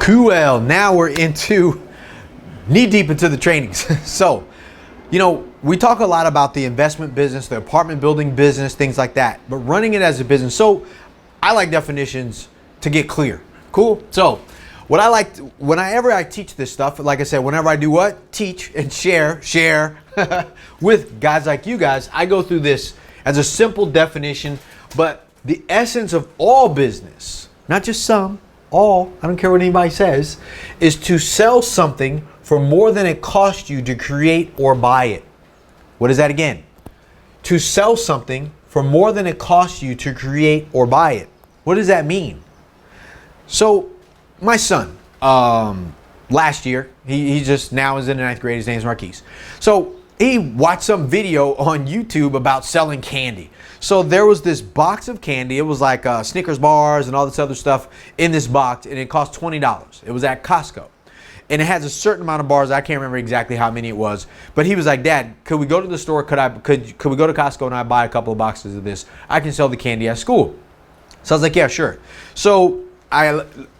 Cool. Now we're knee deep into the trainings. So, we talk a lot about the investment business, the apartment building business, things like that, but running it as a business. So I like definitions to get clear. Cool. So what I like, whenever I teach this stuff, like I said, whenever I do what? Teach and share with guys like you guys, I go through this as a simple definition, but the essence of all business, not just some, all, I don't care what anybody says, is to sell something for more than it cost you to create or buy it. What is that again? To sell something for more than it costs you to create or buy it. What does that mean? So my son, last year, he just now is in the 9th grade. His name's Marquise. So he watched some video on YouTube about selling candy. So there was this box of candy. It was like Snickers bars and all this other stuff in this box, and it cost $20. It was at Costco. And it has a certain amount of bars. I can't remember exactly how many it was. But he was like, Dad, could we go to the store? Could we go to Costco and I buy a couple of boxes of this? I can sell the candy at school. So I was like, yeah, sure. So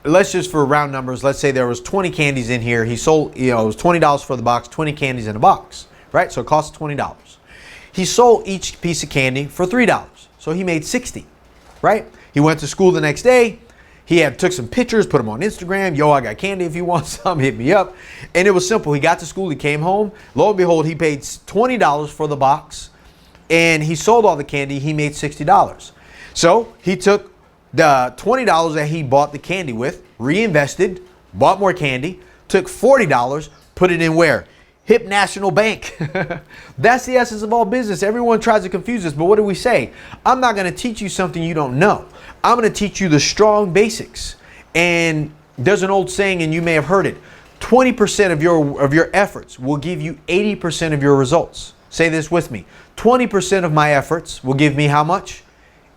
let's just, for round numbers, let's say there was 20 candies in here. He sold, it was $20 for the box, 20 candies in a box, right? So it costs $20. He sold each piece of candy for $3. So he made 60, right? He went to school the next day. He took some pictures, put them on Instagram. Yo, I got candy. If you want some, hit me up. And it was simple. He got to school. He came home. Lo and behold, he paid $20 for the box. And he sold all the candy. He made $60. So he took the $20 that he bought the candy with, reinvested, bought more candy, took $40, put it in where? Hip National Bank. That's the essence of all business. Everyone tries to confuse us, but what do we say? I'm not going to teach you something you don't know. I'm going to teach you the strong basics. And there's an old saying, and you may have heard it, 20% of your efforts will give you 80% of your results. Say this with me. 20% of my efforts will give me how much?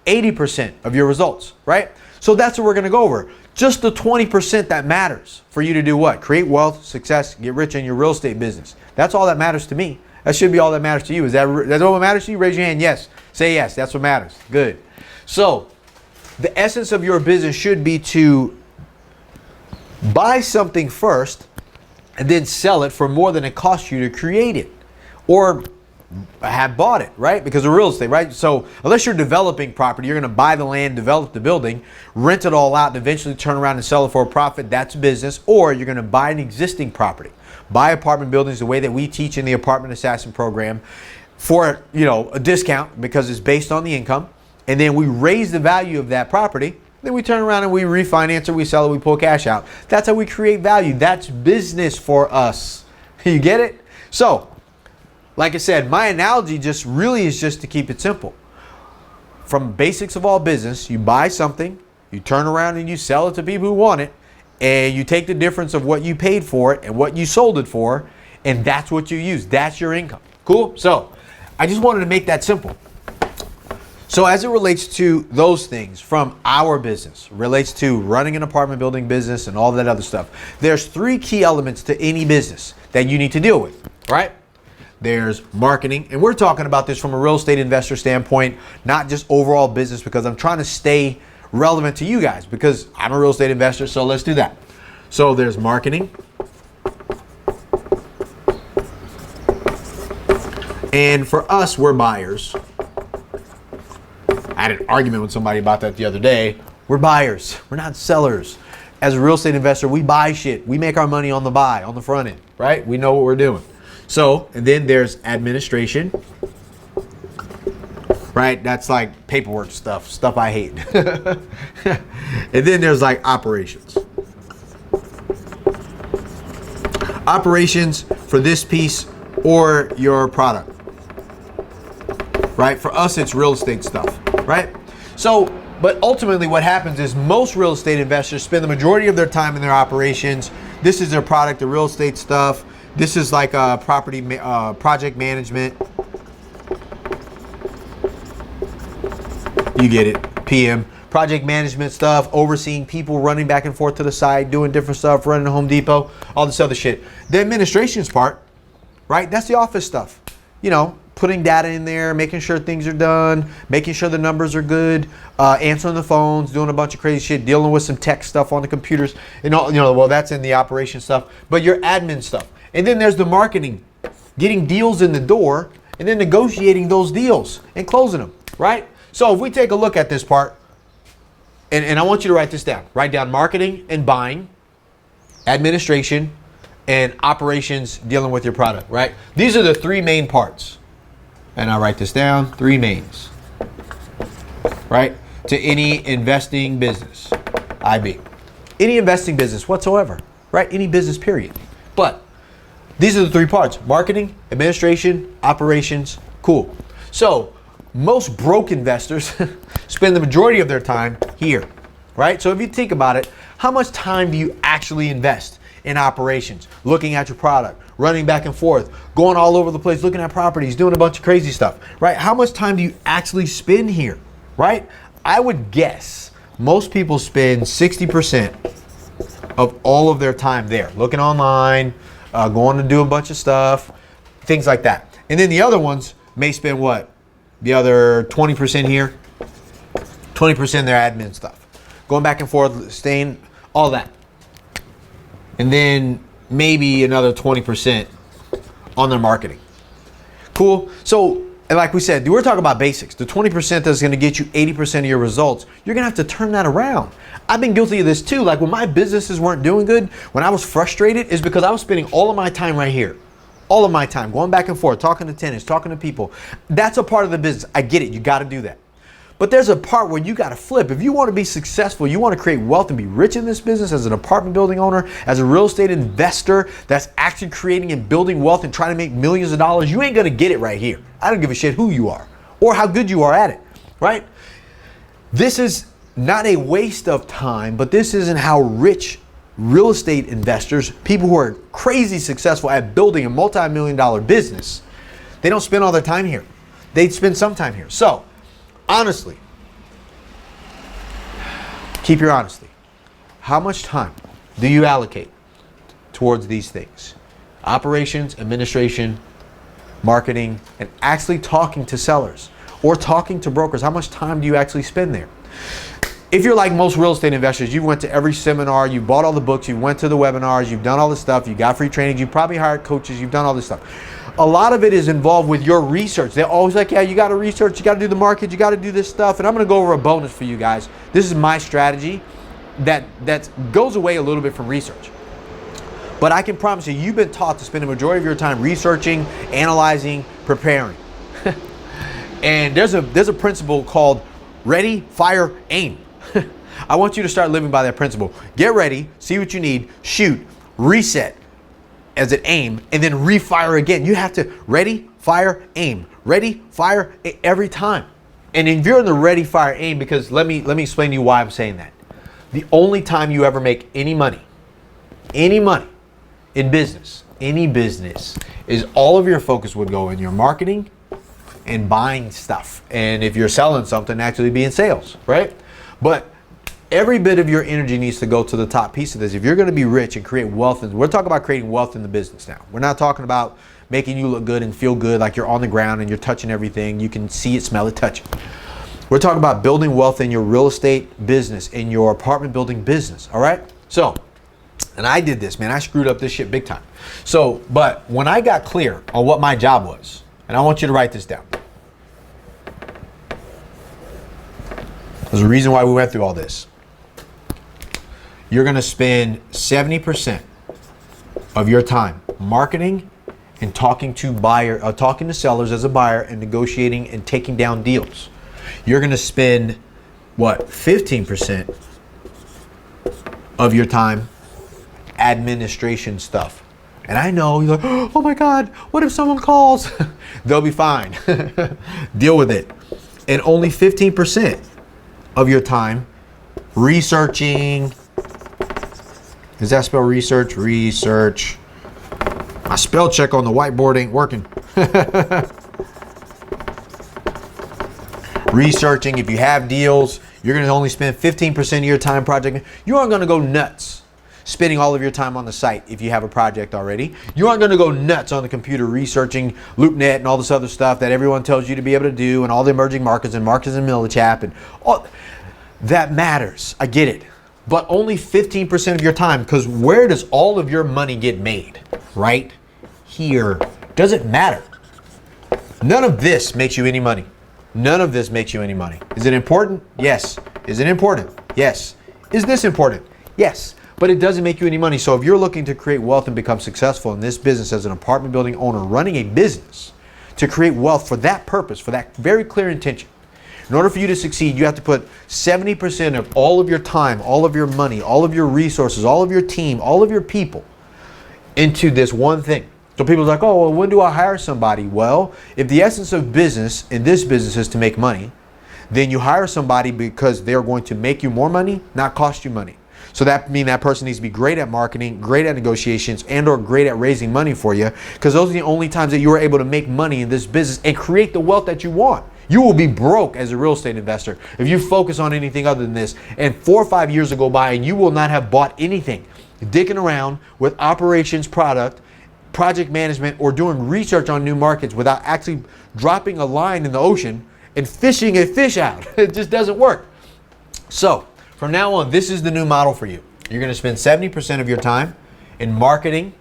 80% of your results, right? So that's what we're going to go over. Just the 20% that matters for you to do what? Create wealth, success, get rich in your real estate business. That's all that matters to me. That should be all that matters to you. Is that what matters to you? Raise your hand. Yes. Say yes. That's what matters. Good. So the essence of your business should be to buy something first and then sell it for more than it costs you to create it, or have bought it, right? Because of real estate, right? So unless you're developing property, you're going to buy the land, develop the building, rent it all out, and eventually turn around and sell it for a profit. That's business. Or you're going to buy an existing property, buy apartment buildings the way that we teach in the Apartment Assassin program for, a discount because it's based on the income. And then we raise the value of that property. Then we turn around and we refinance it, we sell it, we pull cash out. That's how we create value. That's business for us. You get it? So, like I said, my analogy just really is just to keep it simple. From basics of all business, you buy something, you turn around and you sell it to people who want it, and you take the difference of what you paid for it and what you sold it for, and that's what you use. That's your income. Cool? So, I just wanted to make that simple. So as it relates to those things from our business, relates to running an apartment building business and all that other stuff, there's 3 key elements to any business that you need to deal with, right? There's marketing, and we're talking about this from a real estate investor standpoint, not just overall business, because I'm trying to stay relevant to you guys because I'm a real estate investor, so let's do that. So there's marketing. And for us, we're buyers. I had an argument with somebody about that the other day. We're buyers. We're not sellers. As a real estate investor, we buy shit. We make our money on the buy, on the front end, right? We know what we're doing. So, and then there's administration, right? That's like paperwork stuff I hate. And then there's like operations. Operations for this piece or your product, right? For us, it's real estate stuff, right? So, but ultimately what happens is most real estate investors spend the majority of their time in their operations. This is their product, the real estate stuff. This is like a project management. You get it, PM. Project management stuff, overseeing people, running back and forth to the site, doing different stuff, running to Home Depot, all this other shit. The administration's part, right? That's the office stuff. putting data in there, making sure things are done, making sure the numbers are good, answering the phones, doing a bunch of crazy shit, dealing with some tech stuff on the computers, and all, well, that's in the operation stuff, but your admin stuff. And then there's the marketing, getting deals in the door, and then negotiating those deals and closing them, right? So if we take a look at this part, and I want you to write this down. Write down marketing and buying, administration, and operations dealing with your product, right? These are the three main parts. And I'll write this down, three mains, right? To any investing business, IB. Any investing business whatsoever, right? Any business, period. But these are the three parts: marketing, administration, operations. Cool. So most broke investors spend the majority of their time here, right? So if you think about it, how much time do you actually invest in operations, looking at your product, running back and forth, going all over the place, looking at properties, doing a bunch of crazy stuff, right? How much time do you actually spend here, right? I would guess most people spend 60% of all of their time there, looking online, going to do a bunch of stuff, things like that. And then the other ones may spend what? The other 20% here, 20% their admin stuff, going back and forth, staying, all that. And then maybe another 20% on their marketing. Cool. So, and like we said, we're talking about basics. The 20% that's going to get you 80% of your results, you're going to have to turn that around. I've been guilty of this too. Like when my businesses weren't doing good, when I was frustrated, is because I was spending all of my time right here. All of my time going back and forth, talking to tenants, talking to people. That's a part of the business. I get it. You got to do that. But there's a part where you got to flip. If you want to be successful, you want to create wealth and be rich in this business as an apartment building owner, as a real estate investor that's actually creating and building wealth and trying to make millions of dollars, you ain't going to get it right here. I don't give a shit who you are or how good you are at it, right? This is not a waste of time, but this isn't how rich real estate investors, people who are crazy successful at building a multi-million-dollar business, they don't spend all their time here. They spend some time here. So, honestly, keep your honesty. How much time do you allocate towards these things? Operations, administration, marketing, and actually talking to sellers or talking to brokers. How much time do you actually spend there? If you're like most real estate investors, you went to every seminar, you bought all the books, you went to the webinars, you've done all this stuff, you got free trainings, you probably hired coaches, you've done all this stuff. A lot of it is involved with your research. They're always like, yeah, you got to research, you got to do the market, you got to do this stuff. And I'm going to go over a bonus for you guys. This is my strategy that goes away a little bit from research. But I can promise you, you've been taught to spend the majority of your time researching, analyzing, preparing. And there's a principle called ready, fire, aim. I want you to start living by that principle. Get ready, see what you need, shoot, reset as an aim, and then refire again. You have to ready, fire, aim. Ready, fire, every time. And if you're in the ready, fire, aim, because let me explain to you why I'm saying that. The only time you ever make any money in business, any business, is all of your focus would go in your marketing and buying stuff. And if you're selling something, actually be in sales, right? But every bit of your energy needs to go to the top piece of this. If you're going to be rich and create wealth, and we're talking about creating wealth in the business now. We're not talking about making you look good and feel good like you're on the ground and you're touching everything. You can see it, smell it, touch it. We're talking about building wealth in your real estate business, in your apartment building business, all right? So, and I did this, man. I screwed up this shit big time. So, but when I got clear on what my job was, and I want you to write this down. There's a reason why we went through all this. You're going to spend 70% of your time marketing and talking to sellers as a buyer and negotiating and taking down deals. You're going to spend what, 15% of your time administration stuff. And I know you're like, oh my God, what if someone calls? They'll be fine. Deal with it. And only 15% of your time researching. Does that spell research? Research. My spell check on the whiteboard ain't working. Researching. If you have deals, you're going to only spend 15% of your time projecting. You aren't going to go nuts spending all of your time on the site if you have a project already. You aren't going to go nuts on the computer researching LoopNet and all this other stuff that everyone tells you to be able to do, and all the emerging markets and markets and Millichap and all. That matters. I get it. But only 15% of your time, because where does all of your money get made? Right here. Doesn't matter. None of this makes you any money. None of this makes you any money. Is it important? Yes. Is it important? Yes. Is this important? Yes. But it doesn't make you any money. So if you're looking to create wealth and become successful in this business as an apartment building owner, running a business to create wealth for that purpose, for that very clear intention, in order for you to succeed, you have to put 70% of all of your time, all of your money, all of your resources, all of your team, all of your people into this one thing. So people are like, oh, well, when do I hire somebody? Well, if the essence of business in this business is to make money, then you hire somebody because they're going to make you more money, not cost you money. So that means that person needs to be great at marketing, great at negotiations, and or great at raising money for you, because those are the only times that you are able to make money in this business and create the wealth that you want. You will be broke as a real estate investor if you focus on anything other than this. And 4 or 5 years go by and you will not have bought anything. Dicking around with operations, project management, or doing research on new markets without actually dropping a line in the ocean and fishing a fish out. It just doesn't work. So from now on, this is the new model for you. You're going to spend 70% of your time in marketing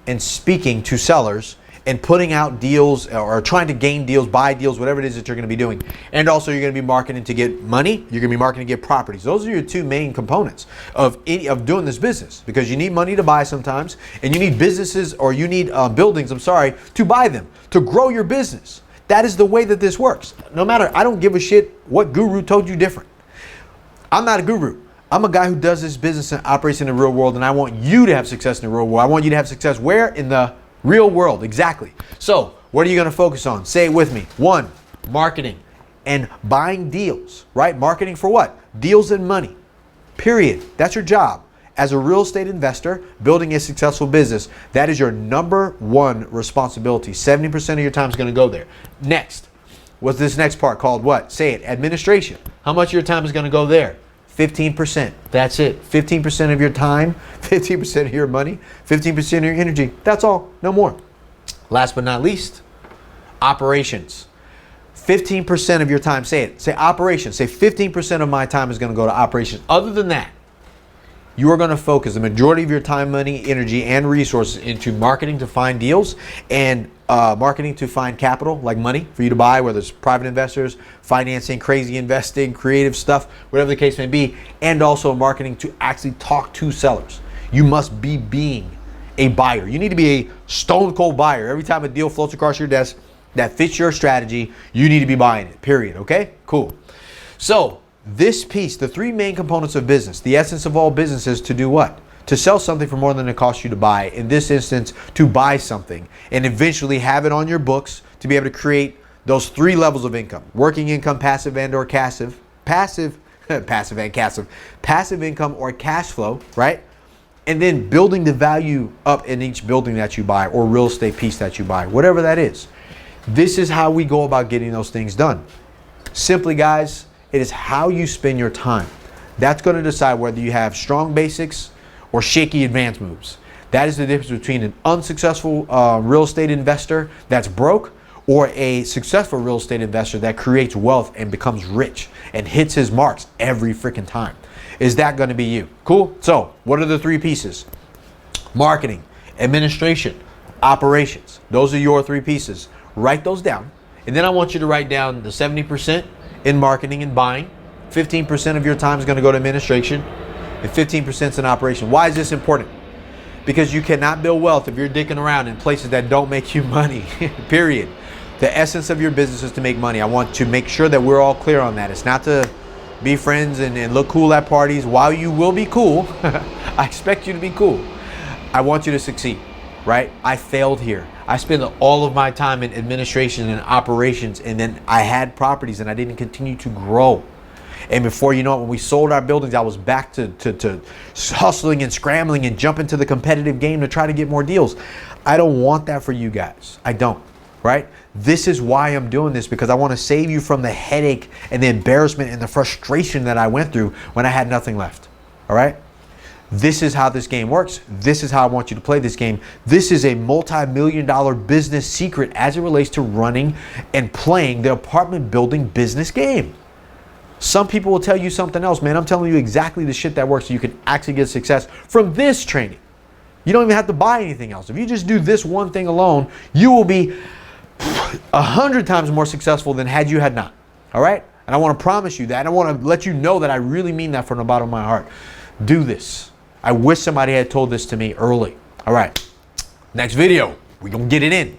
and speaking to sellers and putting out deals or trying to gain deals, buy deals, whatever it is that you're going to be doing. And also you're going to be marketing to get money. You're going to be marketing to get properties. Those are your two main components of doing this business, because you need money to buy sometimes, and you need businesses, or you need buildings, to buy them, to grow your business. That is the way that this works. No matter, I don't give a shit what guru told you different. I'm not a guru. I'm a guy who does this business and operates in the real world, and I want you to have success in the real world. I want you to have success where? In the real world, exactly. So, what are you going to focus on? Say it with me. 1, marketing and buying deals, right? Marketing for what? Deals and money, period. That's your job. As a real estate investor, building a successful business, that is your number one responsibility. 70% of your time is going to go there. Next, what's this next part called? What? Say it. Administration. How much of your time is going to go there? 15%. That's it. 15% of your time, 15% of your money, 15% of your energy. That's all. No more. Last but not least, operations. 15% of your time. Say it. Say operations. Say 15% of my time is going to go to operations. Other than that, you are going to focus the majority of your time, money, energy, and resources into marketing to find deals, and marketing to find capital, like money for you to buy, whether it's private investors, financing, crazy investing, creative stuff, whatever the case may be, and also marketing to actually talk to sellers. You must be being a buyer. You need to be a stone cold buyer. Every time a deal floats across your desk that fits your strategy, you need to be buying it, period. Okay? Cool. So this piece, the 3 main components of business, the essence of all business is to do what? To sell something for more than it costs you to buy. In this instance, to buy something and eventually have it on your books to be able to create those 3 levels of income: working income, passive and or passive, passive income or cash flow, right? And then building the value up in each building that you buy or real estate piece that you buy, whatever that is. This is how we go about getting those things done. Simply, guys, it is how you spend your time. That's going to decide whether you have strong basics or shaky advanced moves. That is the difference between an unsuccessful real estate investor that's broke, or a successful real estate investor that creates wealth and becomes rich and hits his marks every freaking time. Is that going to be you? Cool. So what are the 3 pieces? Marketing, administration, operations. Those are your 3 pieces. Write those down. And then I want you to write down the 70% in marketing and buying. 15% of your time is going to go to administration, and 15% is in operation. Why is this important? Because you cannot build wealth if you're dicking around in places that don't make you money, period. The essence of your business is to make money. I want to make sure that we're all clear on that. It's not to be friends and look cool at parties. While you will be cool, I expect you to be cool. I want you to succeed, right? I failed here. I spent all of my time in administration and operations, and then I had properties and I didn't continue to grow. And before you know it, when we sold our buildings, I was back to hustling and scrambling and jumping to the competitive game to try to get more deals. I don't want that for you guys. I don't, right? This is why I'm doing this, because I want to save you from the headache and the embarrassment and the frustration that I went through when I had nothing left. All right? This is how this game works. This is how I want you to play this game. This is a multi-million-dollar business secret as it relates to running and playing the apartment building business game. Some people will tell you something else, man. I'm telling you exactly the shit that works so you can actually get success from this training. You don't even have to buy anything else. If you just do this one thing alone, you will be 100 times more successful than had you had not. All right? And I want to promise you that. I want to let you know that I really mean that from the bottom of my heart. Do this. I wish somebody had told this to me early. All right. Next video, we're going to get it in.